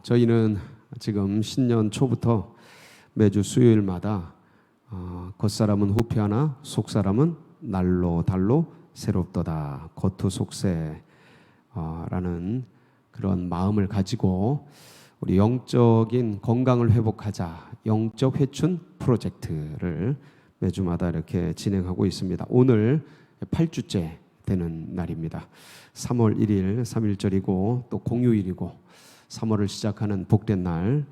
저희는 지금 신년 초부터 매주 수요일마다 겉사람은 후피하나 속사람은 날로 달로 새롭도다 겉후속세 라는 그런 마음을 가지고 우리 영적인 건강을 회복하자 영적 회춘 프로젝트를 매주마다 이렇게 진행하고 있습니다. 오늘 8주째 되는 날입니다. 3월 1일 3.1절이고 또 공휴일이고 3월을 시작하는 복된 날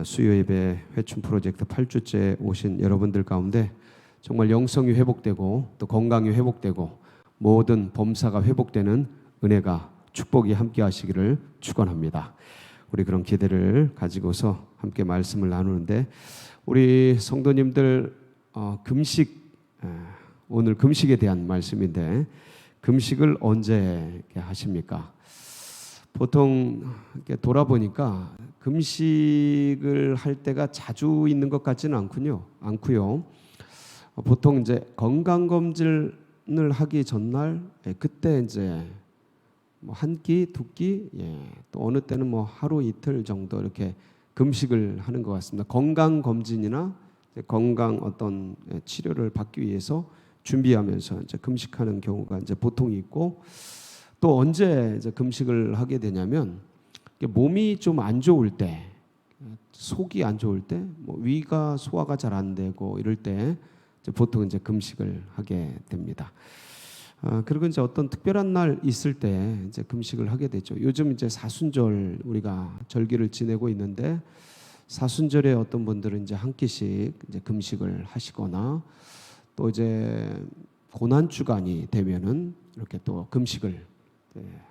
수요예배 회춘 프로젝트 8주째 오신 여러분들 가운데 정말 영성이 회복되고 또 건강이 회복되고 모든 범사가 회복되는 은혜가 축복이 함께 하시기를 축원합니다. 우리 그런 기대를 가지고서 함께 말씀을 나누는데 우리 성도님들 금식 오늘 금식에 대한 말씀인데 금식을 언제 하십니까? 보통 이렇게 돌아보니까 금식을 할 때가 자주 있는 것 같지는 않고요. 보통 이제 건강 검진을 하기 전날 그때 이제 뭐 한 끼, 두 끼, 또 어느 때는 뭐 하루 이틀 정도 이렇게 금식을 하는 것 같습니다. 건강 검진이나 건강 어떤 치료를 받기 위해서 준비하면서 이제 금식하는 경우가 이제 보통 있고 또 언제 이제 금식을 하게 되냐면 몸이 좀 안 좋을 때, 속이 안 좋을 때, 뭐 위가 소화가 잘 안 되고 이럴 때 이제 보통 이제 금식을 하게 됩니다. 그리고 이제 어떤 특별한 날 있을 때 이제 금식을 하게 되죠. 요즘 이제 사순절 우리가 절기를 지내고 있는데 사순절에 어떤 분들은 이제 한 끼씩 이제 금식을 하시거나 또 이제 고난 주간이 되면은 이렇게 또 금식을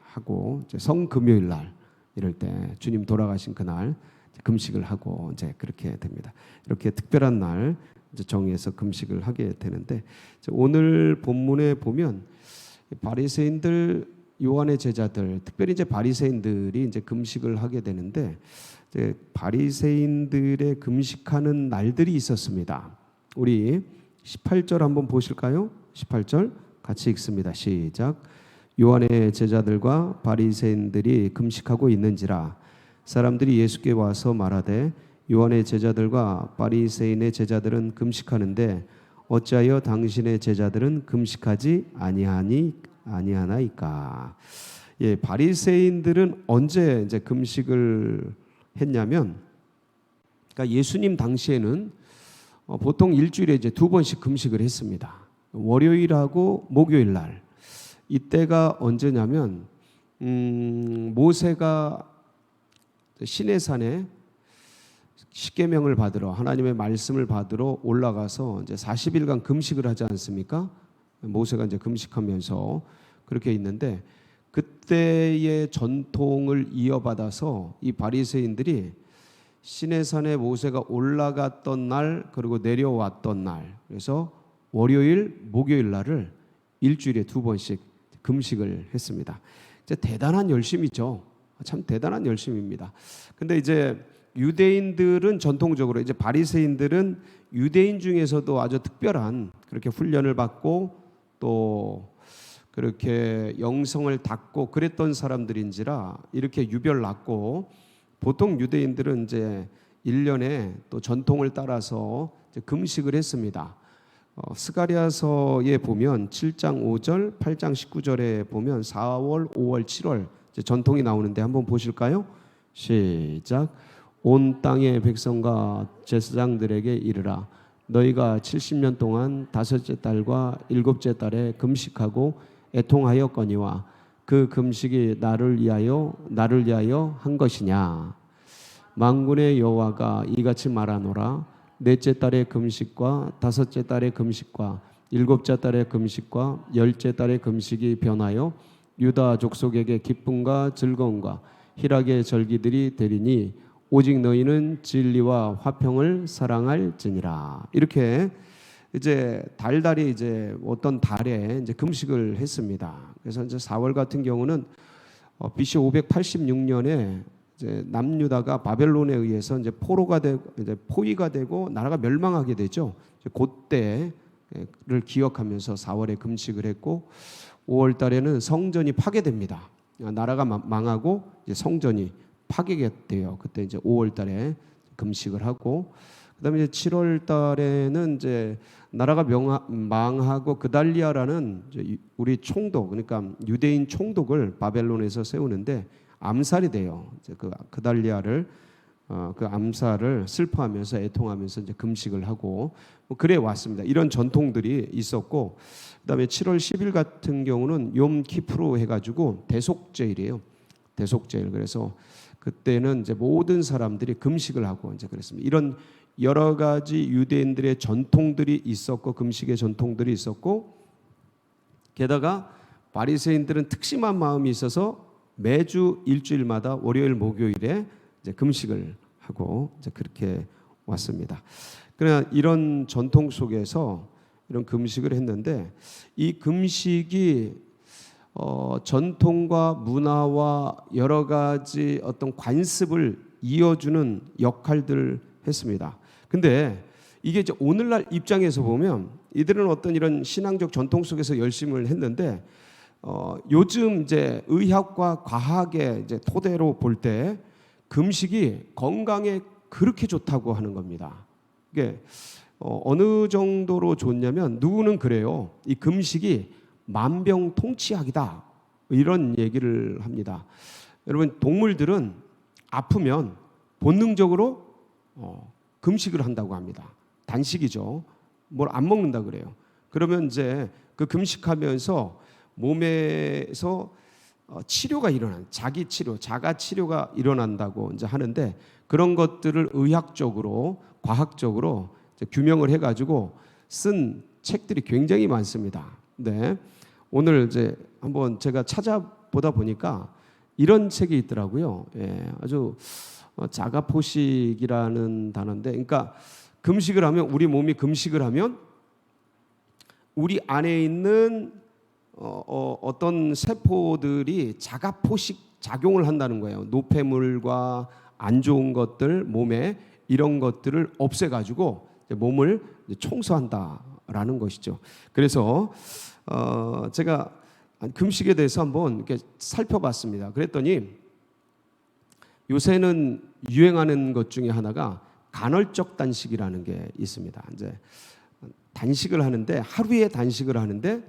하고 이제 성금요일 날 이럴 때 주님 돌아가신 그날 금식을 하고 이제 그렇게 됩니다. 이렇게 특별한 날 이제 정해서 금식을 하게 되는데 오늘 본문에 보면 바리새인들 요한의 제자들 특별히 이제 바리새인들이 이제 금식을 하게 되는데 이제 바리새인들의 금식하는 날들이 있었습니다. 우리 18절 한번 보실까요? 18절 같이 읽습니다. 시작. 요한의 제자들과 바리새인들이 금식하고 있는지라 사람들이 예수께 와서 말하되 요한의 제자들과 바리새인의 제자들은 금식하는데 어찌하여 당신의 제자들은 금식하지 아니하나이까? 바리새인들은 언제 이제 금식을 했냐면, 그러니까 예수님 당시에는 보통 일주일에 이제 두 번씩 금식을 했습니다. 월요일하고 목요일 날. 이때가 언제냐면 모세가 시내산에 십계명을 받으러 하나님의 말씀을 받으러 올라가서 이제 40일간 금식을 하지 않습니까? 모세가 이제 금식하면서 그렇게 있는데 그때의 전통을 이어받아서 이 바리새인들이 시내산에 모세가 올라갔던 날 그리고 내려왔던 날 그래서 월요일, 목요일 날을 일주일에 두 번씩 금식을 했습니다. 이제 대단한 열심이죠. 참 대단한 열심입니다. 근데 이제 유대인들은 전통적으로 이제 바리새인들은 유대인 중에서도 아주 특별한 그렇게 훈련을 받고 또 그렇게 영성을 닦고 그랬던 사람들인지라 이렇게 유별났고 보통 유대인들은 이제 1년에 또 전통을 따라서 이제 금식을 했습니다. 스가랴서에 보면 7장 5절, 8장 19절에 보면 4월, 5월, 7월 이제 전통이 나오는데 한번 보실까요? 시작. 온 땅의 백성과 제사장들에게 이르라. 너희가 70년 동안 다섯째 달과 일곱째 달에 금식하고 애통하였거니와 그 금식이 나를 위하여 한 것이냐. 만군의 여호와가 이같이 말하노라. 넷째 달의 금식과 다섯째 달의 금식과 일곱째 달의 금식과 열째 달의 금식이 변하여 유다 족속에게 기쁨과 즐거움과 희락의 절기들이 되리니 오직 너희는 진리와 화평을 사랑할지니라. 이렇게 이제 달달이 이제 어떤 달에 이제 금식을 했습니다. 그래서 이제 4월 같은 경우는 BC 586년에 이제 남유다가 바벨론에 의해서 이제 포위가 되고 나라가 멸망하게 되죠. 그때를 기억하면서 4월에 금식을 했고 5월 달에는 성전이 파괴됩니다. 나라가 망하고 이제 성전이 파괴됐대요. 그때 이제 5월 달에 금식을 하고, 그다음에 이제 7월 달에는 이제 나라가 망하고 그달리아라는 이제 우리 총독, 그러니까 유대인 총독을 바벨론에서 세우는데 암살이 돼요. 이제 그달리아를 그 암살을 슬퍼하면서 애통하면서 이제 금식을 하고 뭐 그래 왔습니다. 이런 전통들이 있었고, 그다음에 7월 10일 같은 경우는 욤 키프로 해가지고 대속제일이에요. 대속제일. 그래서 그때는 이제 모든 사람들이 금식을 하고 이제 그랬습니다. 이런 여러 가지 유대인들의 전통들이 있었고, 금식의 전통들이 있었고, 게다가 바리새인들은 특심한 마음이 있어서 매주 일주일마다 월요일 목요일에 이제 금식을 하고 이제 그렇게 왔습니다. 그러나 이런 전통 속에서 이런 금식을 했는데, 이 금식이 전통과 문화와 여러 가지 어떤 관습을 이어주는 역할들을 했습니다. 근데 이게 이제 오늘날 입장에서 보면 이들은 어떤 이런 신앙적 전통 속에서 열심을 했는데, 요즘 이제 의학과 과학의 이제 토대로 볼 때 금식이 건강에 그렇게 좋다고 하는 겁니다. 이게 어느 정도로 좋냐면, 누구는 그래요. 이 금식이 만병통치약이다, 이런 얘기를 합니다. 여러분, 동물들은 아프면 본능적으로 금식을 한다고 합니다. 단식이죠. 뭘 안 먹는다 그래요. 그러면 이제 그 금식하면서 몸에서 치료가 일어나는, 자기 치료, 자가 치료가 일어난다고 이제 하는데, 그런 것들을 의학적으로, 과학적으로 이제 규명을 해가지고 쓴 책들이 굉장히 많습니다. 네, 오늘 이제 한번 제가 찾아보다 보니까 이런 책이 있더라고요. 예, 아주 자가포식이라는 단어인데, 그러니까 금식을 하면, 우리 몸이 금식을 하면 우리 안에 있는 어떤 세포들이 자가포식 작용을 한다는 거예요. 노폐물과 안 좋은 것들, 몸에 이런 것들을 없애가지고 몸을 청소한다라는 것이죠. 그래서 제가 금식에 대해서 한번 이렇게 살펴봤습니다. 그랬더니 요새는 유행하는 것 중에 하나가 간헐적 단식이라는 게 있습니다. 이제 단식을 하는데, 하루에 단식을 하는데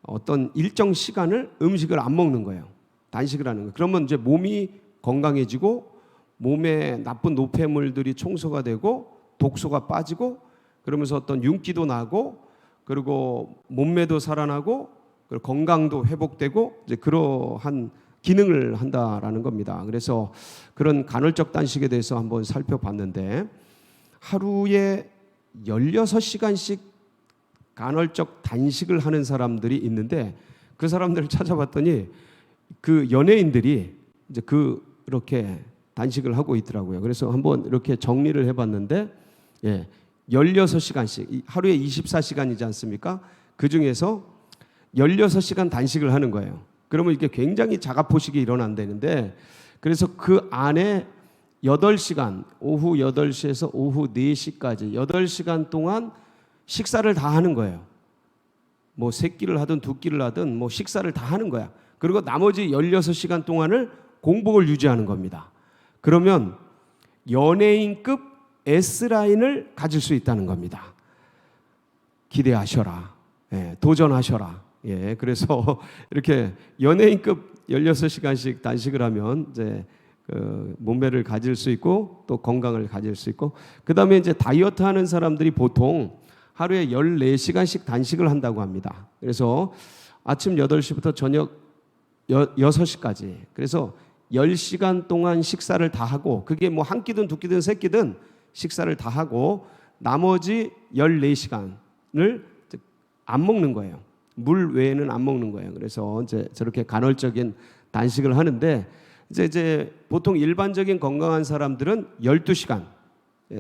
어떤 일정 시간을 음식을 안 먹는 거예요. 단식을 하는 거예요. 그러면 이제 몸이 건강해지고, 몸에 나쁜 노폐물들이 청소가 되고, 독소가 빠지고, 그러면서 어떤 윤기도 나고, 그리고 몸매도 살아나고, 그리고 건강도 회복되고, 이제 그러한 기능을 한다라는 겁니다. 그래서 그런 간헐적 단식에 대해서 한번 살펴봤는데, 하루에 16시간씩 간헐적 단식을 하는 사람들이 있는데, 그 사람들을 찾아봤더니 그 연예인들이 이제 그렇게 단식을 하고 있더라고요. 그래서 한번 이렇게 정리를 해봤는데, 16시간씩, 하루에 24시간이지 않습니까? 그 중에서 16시간 단식을 하는 거예요. 그러면 이게 굉장히 자가포식이 일어난다는데, 그래서 그 안에 8시간, 오후 8시에서 오후 4시까지 8시간 동안 식사를 다 하는 거예요. 뭐 세 끼를 하든 두 끼를 하든 뭐 식사를 다 하는 거야. 그리고 나머지 16시간 동안을 공복을 유지하는 겁니다. 그러면 연예인급 S라인을 가질 수 있다는 겁니다. 기대하셔라. 도전하셔라. 그래서 이렇게 연예인급 16시간씩 단식을 하면 이제 그 몸매를 가질 수 있고, 또 건강을 가질 수 있고, 그 다음에 이제 다이어트 하는 사람들이 보통 하루에 14시간씩 단식을 한다고 합니다. 그래서 아침 8시부터 저녁 6시까지, 그래서 10시간 동안 식사를 다 하고, 그게 뭐 한 끼든 두 끼든 세 끼든 식사를 다 하고, 나머지 14시간을 안 먹는 거예요. 물 외에는 안 먹는 거예요. 그래서 이제 저렇게 간헐적인 단식을 하는데, 이제 보통 일반적인 건강한 사람들은 12시간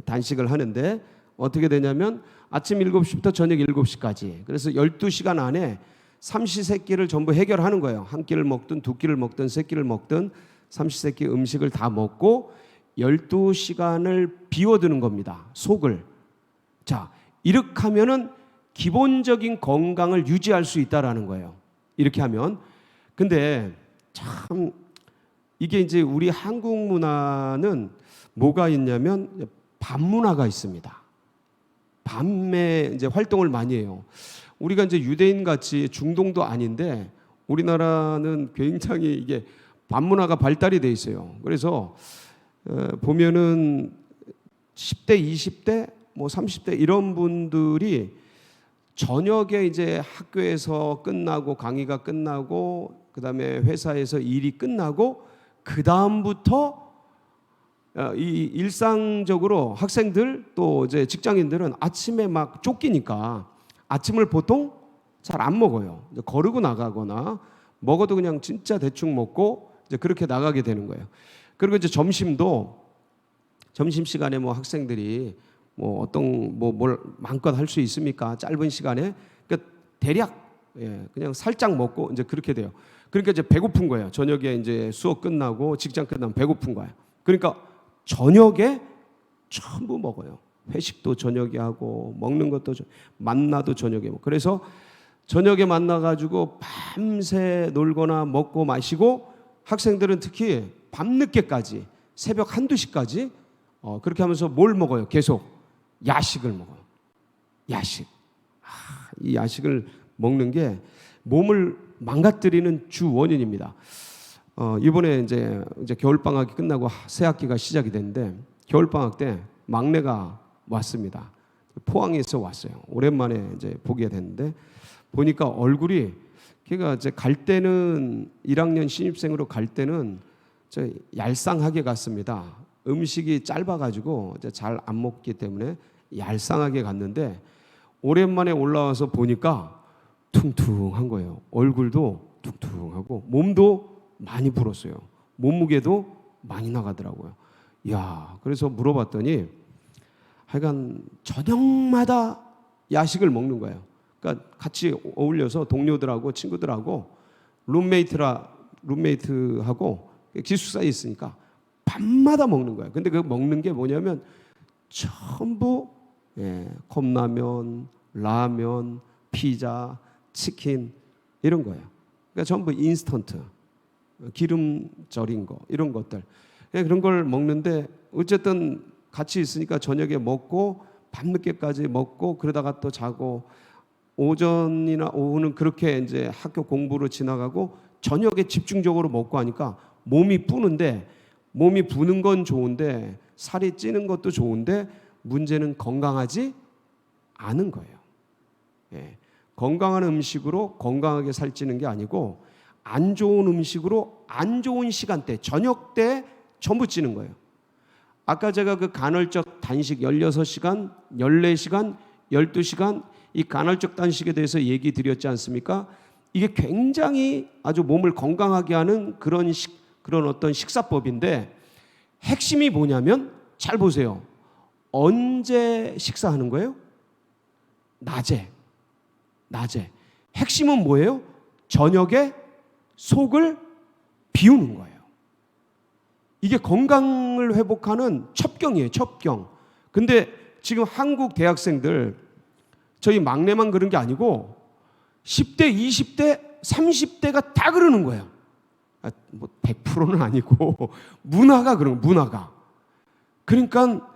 단식을 하는데, 어떻게 되냐면 아침 7시부터 저녁 7시까지, 그래서 12시간 안에 삼시세끼를 전부 해결하는 거예요. 한 끼를 먹든 두 끼를 먹든 세 끼를 먹든 삼시세끼 음식을 다 먹고 12시간을 비워두는 겁니다. 속을. 자, 이렇게 하면은 기본적인 건강을 유지할 수 있다라는 거예요. 이렇게 하면. 근데 참 이게 이제 우리 한국 문화는 뭐가 있냐면 밤 문화가 있습니다. 밤에 이제 활동을 많이 해요. 우리가 이제 유대인 같이 중동도 아닌데 우리나라는 굉장히 이게 밤 문화가 발달이 돼 있어요. 그래서 보면은 10대, 20대, 뭐 30대 이런 분들이 저녁에 이제 학교에서 끝나고 강의가 끝나고 그다음에 회사에서 일이 끝나고 그 다음부터 이 일상적으로 학생들 또 이제 직장인들은 아침에 막 쫓기니까 아침을 보통 잘 안 먹어요. 이제 거르고 나가거나 먹어도 그냥 진짜 대충 먹고 이제 그렇게 나가게 되는 거예요. 그리고 이제 점심 시간에 뭐 학생들이 뭐 어떤 뭘 마음껏 할 수 있습니까? 짧은 시간에 그러니까 대략 그냥 살짝 먹고 이제 그렇게 돼요. 그러니까 이제 배고픈 거예요. 저녁에 이제 수업 끝나고 직장 끝나면 배고픈 거예요. 그러니까 저녁에 전부 먹어요. 회식도 저녁에 하고 먹는 것도 만나도 저녁에 먹고. 그래서 저녁에 만나가지고 밤새 놀거나 먹고 마시고 학생들은 특히 밤늦게까지 새벽 1, 2시까지 그렇게 하면서 뭘 먹어요? 계속 야식을 먹어요. 야식. 이 야식을 먹는 게 몸을 망가뜨리는 주 원인입니다. 이번에 이제 겨울 방학이 끝나고 새 학기가 시작이 됐는데 겨울 방학 때 막내가 왔습니다. 포항에서 왔어요. 오랜만에 이제 보게 됐는데 보니까 얼굴이 걔가 이제 갈 때는 1학년 신입생으로 갈 때는 얄쌍하게 갔습니다. 음식이 짧아가지고 잘 안 먹기 때문에 얄쌍하게 갔는데 오랜만에 올라와서 보니까 퉁퉁한 거예요. 얼굴도 퉁퉁하고 몸도 많이 불었어요. 몸무게도 많이 나가더라고요. 야, 그래서 물어봤더니 하여간 저녁마다 야식을 먹는 거예요. 그러니까 같이 어울려서 동료들하고 친구들하고 룸메이트하고 기숙사에 있으니까 밤마다 먹는 거예요. 근데 그 먹는 게 뭐냐면 전부 컵라면, 라면, 피자, 치킨 이런 거예요. 그러니까 전부 인스턴트, 기름 절인 거 이런 것들 그런 걸 먹는데 어쨌든 같이 있으니까 저녁에 먹고 밤늦게까지 먹고 그러다가 또 자고 오전이나 오후는 그렇게 이제 학교 공부로 지나가고 저녁에 집중적으로 먹고 하니까 몸이 부는데 몸이 부는 건 좋은데 살이 찌는 것도 좋은데 문제는 건강하지 않은 거예요. 건강한 음식으로 건강하게 살찌는 게 아니고 안 좋은 음식으로 안 좋은 시간대 저녁 때 전부 찌는 거예요. 아까 제가 그 간헐적 단식 16시간, 14시간, 12시간 이 간헐적 단식에 대해서 얘기 드렸지 않습니까? 이게 굉장히 아주 몸을 건강하게 하는 그런 어떤 식사법인데 핵심이 뭐냐면 잘 보세요. 언제 식사하는 거예요? 낮에. 핵심은 뭐예요? 저녁에 속을 비우는 거예요. 이게 건강을 회복하는 첩경이에요. 첩경. 근데 지금 한국 대학생들 저희 막내만 그런 게 아니고 10대, 20대, 30대가 다 그러는 거예요. 뭐 100%는 아니고 문화가 그런 거예요. 문화가. 그러니까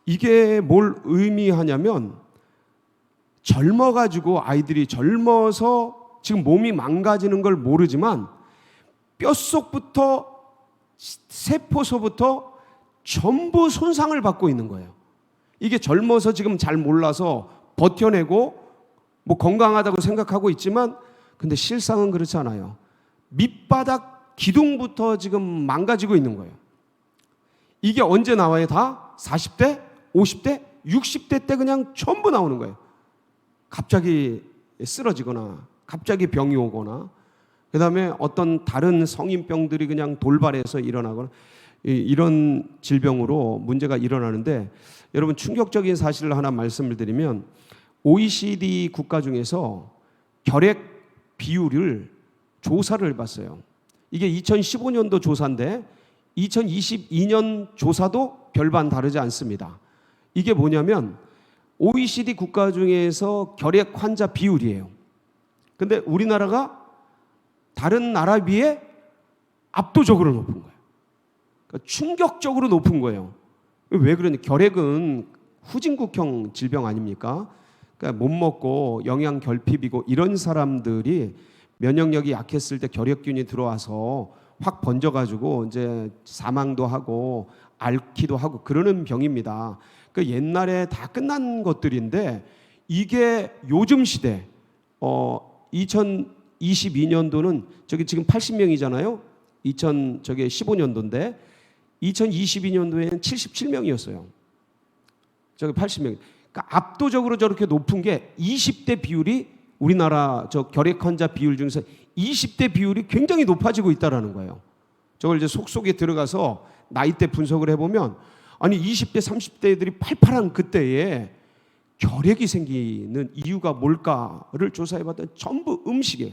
이게 뭘 의미하냐면 젊어가지고 아이들이 젊어서 지금 몸이 망가지는 걸 모르지만 뼛속부터 세포서부터 전부 손상을 받고 있는 거예요. 이게 젊어서 지금 잘 몰라서 버텨내고 뭐 건강하다고 생각하고 있지만 근데 실상은 그렇지 않아요. 밑바닥 기둥부터 지금 망가지고 있는 거예요. 이게 언제 나와요? 다 40대, 50대, 60대 때 그냥 전부 나오는 거예요. 갑자기 쓰러지거나 갑자기 병이 오거나 그 다음에 어떤 다른 성인병들이 그냥 돌발해서 일어나거나 이런 질병으로 문제가 일어나는데 여러분 충격적인 사실을 하나 말씀을 드리면 OECD 국가 중에서 결핵 비율을 조사를 해봤어요. 이게 2015년도 조사인데 2022년 조사도 별반 다르지 않습니다. 이게 뭐냐면 OECD 국가 중에서 결핵 환자 비율이에요. 근데 우리나라가 다른 나라 비해 압도적으로 높은 거예요. 그러니까 충격적으로 높은 거예요. 왜 그러냐? 결핵은 후진국형 질병 아닙니까? 그러니까 못 먹고 영양 결핍이고 이런 사람들이 면역력이 약했을 때 결핵균이 들어와서 확 번져가지고 이제 사망도 하고 앓기도 하고 그러는 병입니다. 그 옛날에 다 끝난 것들인데 이게 요즘 시대 2022년도는 저기 지금 80명이잖아요. 15년도인데 2022년도에는 77명이었어요. 저기 80명. 그러니까 압도적으로 저렇게 높은 게 20대 비율이 우리나라 저 결핵 환자 비율 중에서 20대 비율이 굉장히 높아지고 있다라는 거예요. 저걸 이제 속속에 들어가서 나이대 분석을 해보면 아니 20대 30대 애들이 팔팔한 그때에 결핵이 생기는 이유가 뭘까를 조사해봤더니 전부 음식이에요.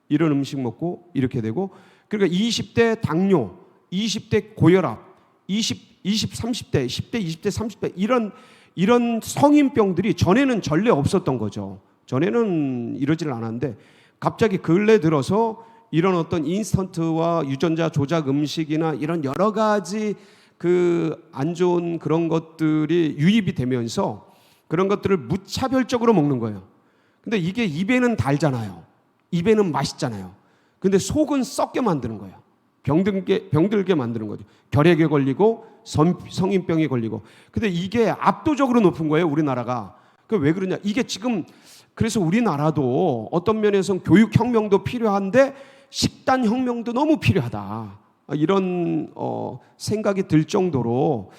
이런 음식 먹고 이렇게 되고 그러니까 20대 당뇨, 20대 고혈압, 20, 30대, 10대, 20대, 30대 이런 성인병들이 전에는 전례 없었던 거죠. 전에는 이러지를 않았는데 갑자기 근래 들어서 이런 어떤 인스턴트와 유전자 조작 음식이나 이런 여러 가지 그 안 좋은 그런 것들이 유입이 되면서 그런 것들을 무차별적으로 먹는 거예요. 근데 이게 입에는 달잖아요. 입에는 맛있잖아요. 근데 속은 썩게 만드는 거예요. 병들게 만드는 거죠. 결핵에 걸리고 성인병에 걸리고. 근데 이게 압도적으로 높은 거예요, 우리나라가. 그 왜 그러냐? 이게 지금 그래서 우리나라도 어떤 면에서는 교육혁명도 필요한데 식단혁명도 너무 필요하다. 이런 생각이 들 정도로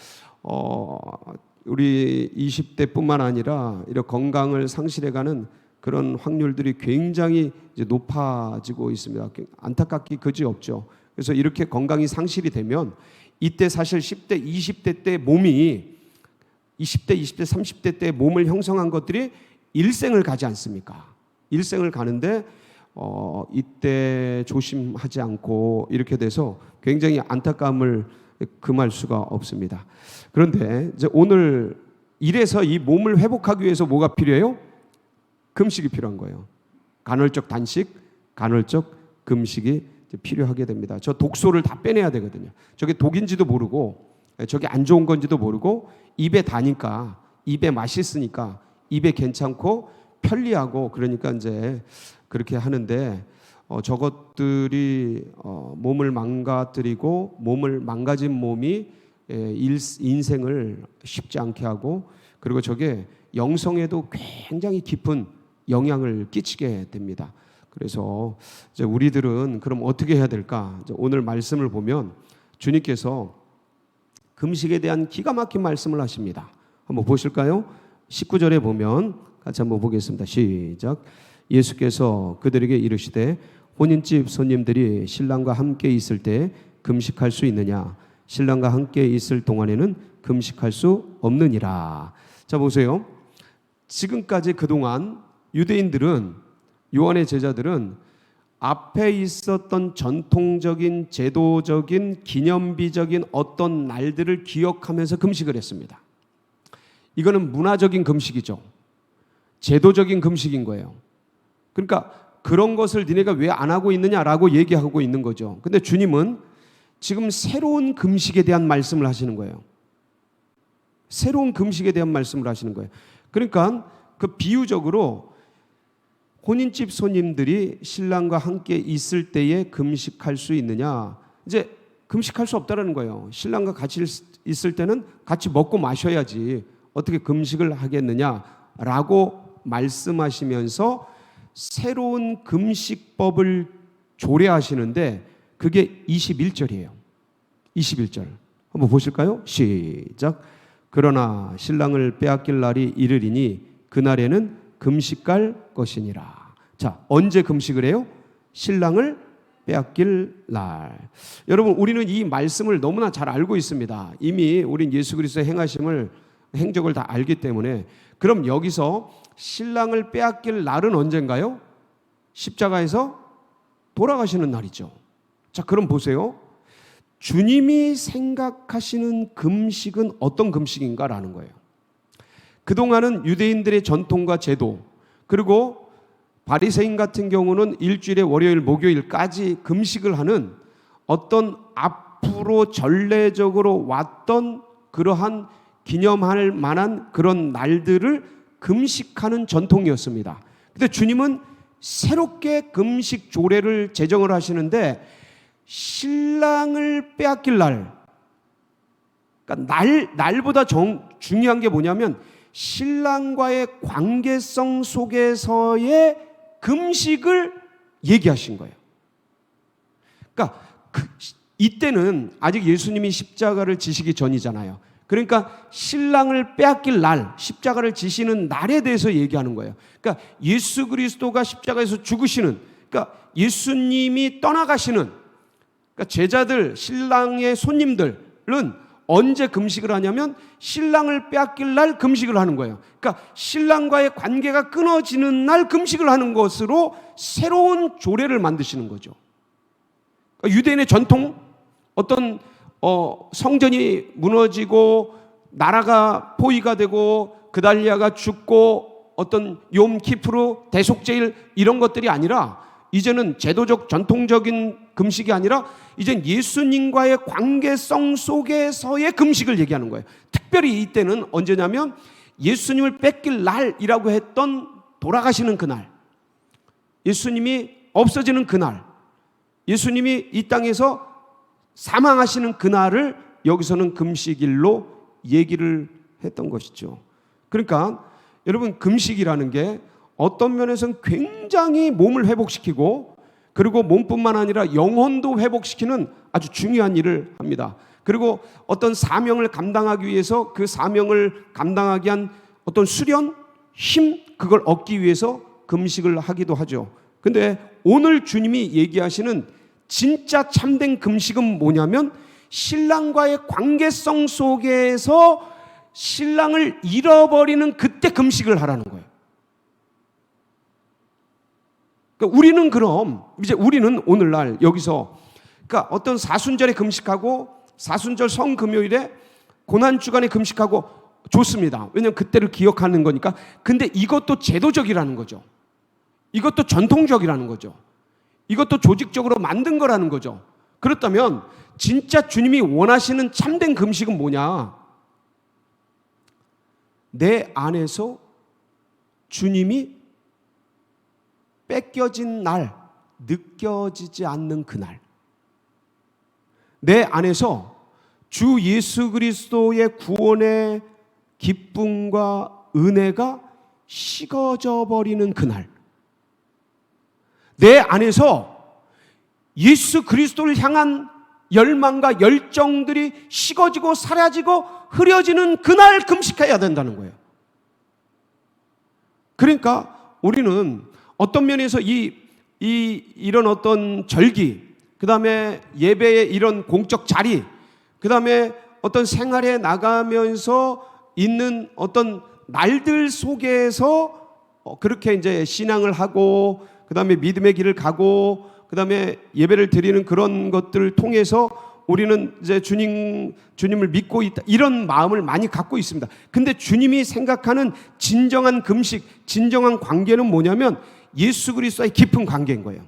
우리 20대뿐만 아니라 이런 건강을 상실해가는 그런 확률들이 굉장히 이제 높아지고 있습니다. 안타깝기 그지없죠. 그래서 이렇게 건강이 상실이 되면 이때 사실 10대, 20대 때 몸이 20대, 20대, 30대 때 몸을 형성한 것들이 일생을 가지 않습니까? 일생을 가는데 이때 조심하지 않고 이렇게 돼서 굉장히 안타까움을 금할 수가 없습니다. 그런데 이제 오늘 이래서 이 몸을 회복하기 위해서 뭐가 필요해요? 금식이 필요한 거예요. 간헐적 단식, 간헐적 금식이 필요하게 됩니다. 저 독소를 다 빼내야 되거든요. 저게 독인지도 모르고 저게 안 좋은 건지도 모르고 입에 다니까 입에 맛있으니까 입에 괜찮고 편리하고 그러니까 이제 그렇게 하는데 저것들이 몸을 망가뜨리고 몸을 망가진 몸이 인생을 쉽지 않게 하고 그리고 저게 영성에도 굉장히 깊은 영향을 끼치게 됩니다. 그래서 이제 우리들은 그럼 어떻게 해야 될까? 이제 오늘 말씀을 보면 주님께서 금식에 대한 기가 막힌 말씀을 하십니다. 한번 보실까요? 19절에 보면 같이 한번 보겠습니다. 시작. 예수께서 그들에게 이르시되 혼인집 손님들이 신랑과 함께 있을 때 금식할 수 있느냐? 신랑과 함께 있을 동안에는 금식할 수 없느니라. 자 보세요. 지금까지 그동안 유대인들은 요한의 제자들은 앞에 있었던 전통적인 제도적인 기념비적인 어떤 날들을 기억하면서 금식을 했습니다. 이거는 문화적인 금식이죠. 제도적인 금식인 거예요. 그러니까 그런 것을 니네가 왜 안 하고 있느냐라고 얘기하고 있는 거죠. 근데 주님은 지금 새로운 금식에 대한 말씀을 하시는 거예요. 새로운 금식에 대한 말씀을 하시는 거예요. 그러니까 그 비유적으로 혼인집 손님들이 신랑과 함께 있을 때에 금식할 수 있느냐? 이제 금식할 수 없다라는 거예요. 신랑과 같이 있을 때는 같이 먹고 마셔야지 어떻게 금식을 하겠느냐라고 말씀하시면서 새로운 금식법을 조례하시는데 그게 21절이에요. 21절 한번 보실까요? 시작. 그러나 신랑을 빼앗길 날이 이르리니 그날에는 금식할 것이니라. 자, 언제 금식을 해요? 신랑을 빼앗길 날. 여러분, 우리는 이 말씀을 너무나 잘 알고 있습니다. 이미 우린 예수 그리스도의 행적을 다 알기 때문에. 그럼 여기서 신랑을 빼앗길 날은 언젠가요? 십자가에서 돌아가시는 날이죠. 자, 그럼 보세요. 주님이 생각하시는 금식은 어떤 금식인가라는 거예요. 그동안은 유대인들의 전통과 제도, 그리고 바리새인 같은 경우는 일주일에 월요일, 목요일까지 금식을 하는 어떤 앞에 앞으로 전례적으로 왔던 그러한 기념할 만한 그런 날들을 금식하는 전통이었습니다. 근데 주님은 새롭게 금식 조례를 제정을 하시는데 신랑을 빼앗길 날, 그러니까 날보다 중요한 게 뭐냐면 신랑과의 관계성 속에서의 금식을 얘기하신 거예요. 그러니까 이때는 아직 예수님이 십자가를 지시기 전이잖아요. 그러니까 신랑을 빼앗길 날, 십자가를 지시는 날에 대해서 얘기하는 거예요. 그러니까 예수 그리스도가 십자가에서 죽으시는, 그러니까 예수님이 떠나가시는, 그러니까 제자들, 신랑의 손님들은 언제 금식을 하냐면 신랑을 빼앗길 날 금식을 하는 거예요. 그러니까 신랑과의 관계가 끊어지는 날 금식을 하는 것으로 새로운 조례를 만드시는 거죠. 그러니까 유대인의 전통, 어떤 성전이 무너지고 나라가 포위가 되고 그달리아가 죽고 어떤 욤 키프루, 대속제일 이런 것들이 아니라 이제는 제도적 전통적인 금식이 아니라 이젠 예수님과의 관계성 속에서의 금식을 얘기하는 거예요. 특별히 이때는 언제냐면 예수님을 뺏길 날이라고 했던 돌아가시는 그날, 예수님이 없어지는 그날, 예수님이 이 땅에서 사망하시는 그날을 여기서는 금식일로 얘기를 했던 것이죠. 그러니까 여러분, 금식이라는 게 어떤 면에서는 굉장히 몸을 회복시키고 그리고 몸뿐만 아니라 영혼도 회복시키는 아주 중요한 일을 합니다. 그리고 어떤 사명을 감당하기 위해서 그 사명을 감당하기 위한 어떤 수련, 힘, 그걸 얻기 위해서 금식을 하기도 하죠. 근데 오늘 주님이 얘기하시는 진짜 참된 금식은 뭐냐면 신랑과의 관계성 속에서 신랑을 잃어버리는 그때 금식을 하라는 거예요. 그러니까 우리는 그럼 이제 우리는 오늘날 여기서 그러니까 어떤 사순절에 금식하고 사순절 성금요일에 고난주간에 금식하고 좋습니다. 왜냐하면 그때를 기억하는 거니까. 근데 이것도 제도적이라는 거죠. 이것도 전통적이라는 거죠. 이것도 조직적으로 만든 거라는 거죠. 그렇다면 진짜 주님이 원하시는 참된 금식은 뭐냐? 내 안에서 주님이 뺏겨진 날, 느껴지지 않는 그날, 내 안에서 주 예수 그리스도의 구원의 기쁨과 은혜가 식어져 버리는 그날, 내 안에서 예수 그리스도를 향한 열망과 열정들이 식어지고 사라지고 흐려지는 그날 금식해야 된다는 거예요. 그러니까 우리는 어떤 면에서 이런 어떤 절기, 그 다음에 예배의 이런 공적 자리, 그 다음에 어떤 생활에 나가면서 있는 어떤 날들 속에서 그렇게 이제 신앙을 하고, 그 다음에 믿음의 길을 가고, 그 다음에 예배를 드리는 그런 것들을 통해서 우리는 이제 주님을 믿고 있다, 이런 마음을 많이 갖고 있습니다. 근데 주님이 생각하는 진정한 금식, 진정한 관계는 뭐냐면 예수 그리스도의 깊은 관계인 거예요.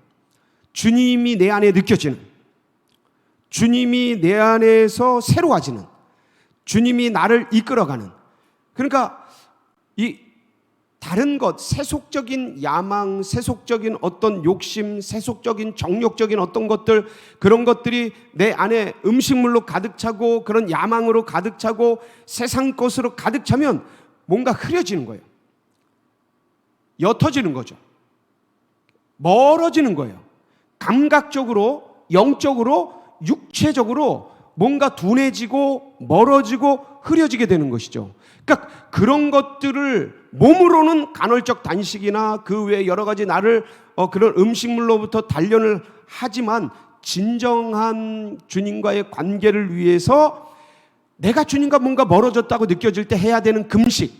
주님이 내 안에 느껴지는, 주님이 내 안에서 새로워지는, 주님이 나를 이끌어가는. 그러니까 이 다른 것, 세속적인 야망, 세속적인 어떤 욕심, 세속적인 정욕적인 어떤 것들, 그런 것들이 내 안에 음식물로 가득 차고 그런 야망으로 가득 차고 세상 것으로 가득 차면 뭔가 흐려지는 거예요. 옅어지는 거죠. 멀어지는 거예요. 감각적으로, 영적으로, 육체적으로 뭔가 둔해지고 멀어지고 흐려지게 되는 것이죠. 그러니까 그런 것들을 몸으로는 간헐적 단식이나 그 외에 여러 가지 나를 그런 음식물로부터 단련을 하지만 진정한 주님과의 관계를 위해서 내가 주님과 뭔가 멀어졌다고 느껴질 때 해야 되는 금식,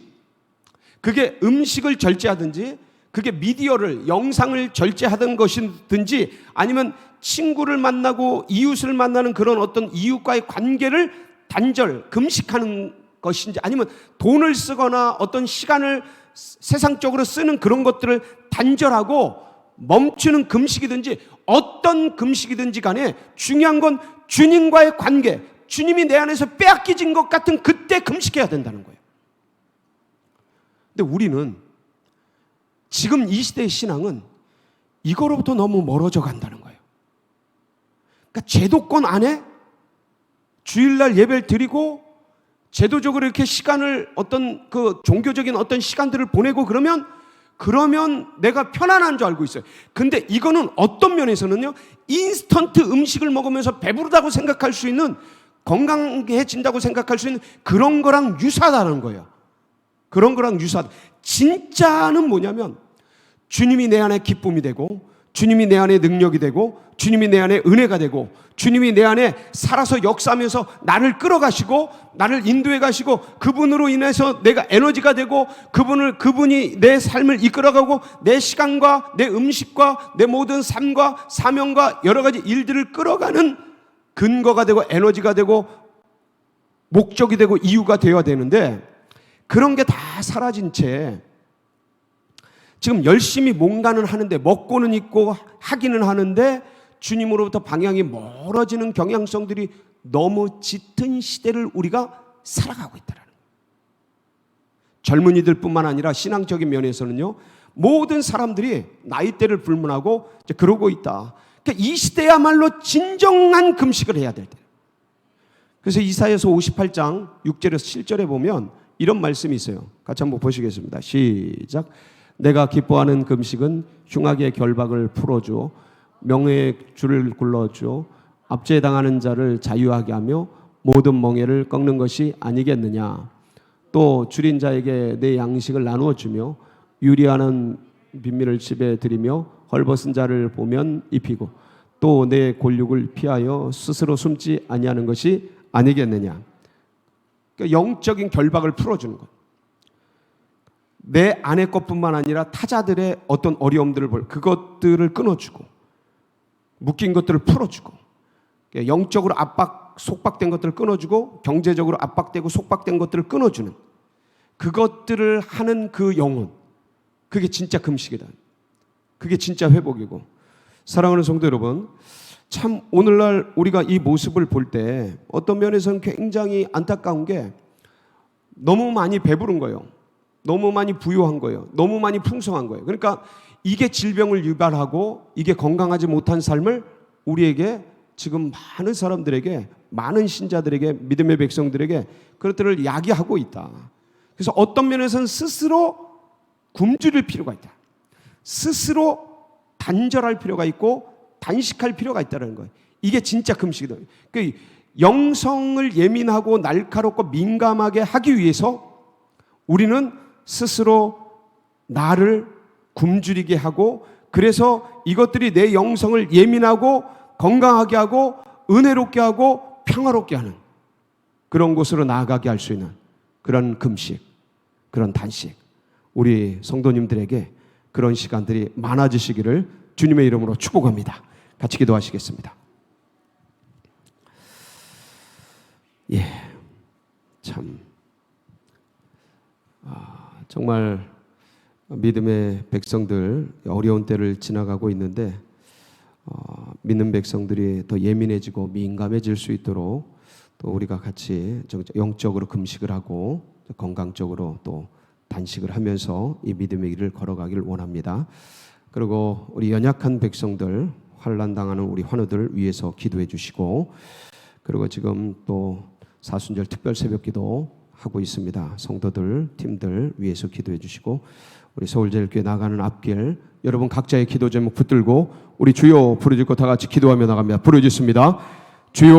그게 음식을 절제하든지 그게 미디어를, 영상을 절제하던 것이든지 아니면 친구를 만나고 이웃을 만나는 그런 어떤 이웃과의 관계를 단절, 금식하는 것인지 아니면 돈을 쓰거나 어떤 시간을 세상적으로 쓰는 그런 것들을 단절하고 멈추는 금식이든지 어떤 금식이든지 간에 중요한 건 주님과의 관계, 주님이 내 안에서 빼앗겨진 것 같은 그때 금식해야 된다는 거예요. 근데 우리는 지금 이 시대의 신앙은 이거로부터 너무 멀어져 간다는 거예요. 그러니까 제도권 안에 주일날 예배를 드리고 제도적으로 이렇게 시간을 어떤 그 종교적인 어떤 시간들을 보내고 그러면 내가 편안한 줄 알고 있어요. 근데 이거는 어떤 면에서는요, 인스턴트 음식을 먹으면서 배부르다고 생각할 수 있는, 건강해진다고 생각할 수 있는 그런 거랑 유사하다는 거예요. 그런 거랑 유사하다. 진짜는 뭐냐면 주님이 내 안에 기쁨이 되고, 주님이 내 안에 능력이 되고, 주님이 내 안에 은혜가 되고, 주님이 내 안에 살아서 역사하면서 나를 끌어가시고 나를 인도해 가시고, 그분으로 인해서 내가 에너지가 되고, 그분이 내 삶을 이끌어가고 내 시간과 내 음식과 내 모든 삶과 사명과 여러 가지 일들을 끌어가는 근거가 되고 에너지가 되고 목적이 되고 이유가 되어야 되는데, 그런 게 다 사라진 채 지금 열심히 뭔가는 하는데, 먹고는 있고 하기는 하는데 주님으로부터 방향이 멀어지는 경향성들이 너무 짙은 시대를 우리가 살아가고 있다는 거예요. 젊은이들 뿐만 아니라 신앙적인 면에서는요, 모든 사람들이 나이대를 불문하고 이제 그러고 있다. 그러니까 이 시대야말로 진정한 금식을 해야 될 때. 그래서 이사야서 58장 6절에서 7절에 보면 이런 말씀이 있어요. 같이 한번 보시겠습니다. 시작. 내가 기뻐하는 금식은 흉악의 결박을 풀어주어 명예의 줄을 굴러주어 압제당하는 자를 자유하게 하며 모든 멍에를 꺾는 것이 아니겠느냐. 또 줄인 자에게 내 양식을 나누어 주며 유리하는 빈민을 집에 들이며 헐벗은 자를 보면 입히고 또 내 골육을 피하여 스스로 숨지 아니하는 것이 아니겠느냐. 그러니까 영적인 결박을 풀어주는 것. 내 안의 것뿐만 아니라 타자들의 어떤 어려움들을 그것들을 끊어주고, 묶인 것들을 풀어주고, 영적으로 속박된 것들을 끊어주고, 경제적으로 압박되고 속박된 것들을 끊어주는 그것들을 하는 그 영혼, 그게 진짜 금식이다. 그게 진짜 회복이고. 사랑하는 성도 여러분, 참 오늘날 우리가 이 모습을 볼 때 어떤 면에서는 굉장히 안타까운 게, 너무 많이 배부른 거예요. 너무 많이 부유한 거예요. 너무 많이 풍성한 거예요. 그러니까 이게 질병을 유발하고 이게 건강하지 못한 삶을 우리에게, 지금 많은 사람들에게, 많은 신자들에게, 믿음의 백성들에게 그것들을 야기하고 있다. 그래서 어떤 면에서는 스스로 굶주릴 필요가 있다. 스스로 단절할 필요가 있고 단식할 필요가 있다는 거예요. 이게 진짜 금식이다. 그 영성을 예민하고 날카롭고 민감하게 하기 위해서 우리는 스스로 나를 굶주리게 하고, 그래서 이것들이 내 영성을 예민하고 건강하게 하고 은혜롭게 하고 평화롭게 하는 그런 곳으로 나아가게 할 수 있는 그런 금식, 그런 단식, 우리 성도님들에게 그런 시간들이 많아지시기를 주님의 이름으로 축복합니다. 같이 기도하시겠습니다. 참 정말 믿음의 백성들 어려운 때를 지나가고 있는데, 믿는 백성들이 더 예민해지고 민감해질 수 있도록 또 우리가 같이 영적으로 금식을 하고 건강적으로 또 단식을 하면서 이 믿음의 길을 걸어가길 원합니다. 그리고 우리 연약한 백성들, 환난 당하는 우리 환우들 위해서 기도해 주시고, 그리고 지금 또 사순절 특별 새벽기도 하고 있습니다. 성도들, 팀들 위해서 기도해 주시고, 우리 서울제일교회 나가는 앞길 여러분 각자의 기도 제목 붙들고 우리 주여 부르짖고 다 같이 기도하며 나갑니다. 부르짖습니다. 주여.